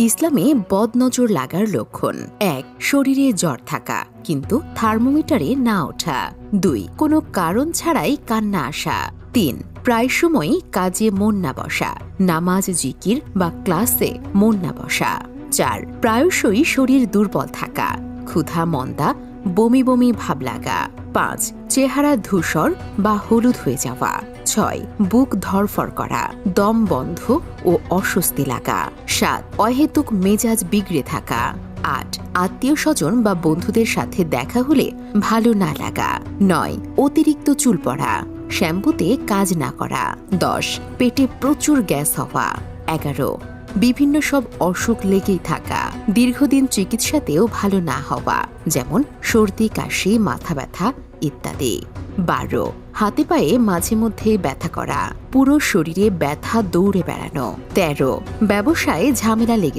ইসলামে বদনজর লাগার লক্ষণ ১. শরীরে জ্বর থাকা কিন্তু থার্মোমিটারে না ওঠা। ২. কোনো কারণ ছাড়াই কান্না আসা। ৩. প্রায় সময়ই কাজে মন না বসা, নামাজ, জিকির বা ক্লাসে মন না বসা। ৪. প্রায়শই শরীর দুর্বল থাকা, ক্ষুধা মন্দা, বমি বমি ভাব লাগা। ৫. চেহারা ধূসর বা হলুদ হয়ে যাওয়া। ৬. বুক ধরফর করা, দম বন্ধ ও অস্বস্তি লাগা। ৭. অহেতুক মেজাজ বিগড়ে থাকা। ৮. আত্মীয় স্বজন বা বন্ধুদের সাথে দেখা হলে ভালো না লাগা। ৯. অতিরিক্ত চুল পড়া, শ্যাম্পুতে কাজ না করা। ১০. পেটে প্রচুর গ্যাস হওয়া। ১১. বিভিন্ন সব অসুখ লেগেই থাকা, দীর্ঘদিন চিকিৎসাতেও ভালো না হওয়া, যেমন সর্দি, কাশি, মাথা ব্যথা ইত্যাদি। ১২. হাতে পায়ে মাঝে মধ্যে ব্যথা করা, পুরো শরীরে ব্যথা, দৌড়ে বেড়ানো। ১৩. ব্যবসায় ঝামেলা লেগে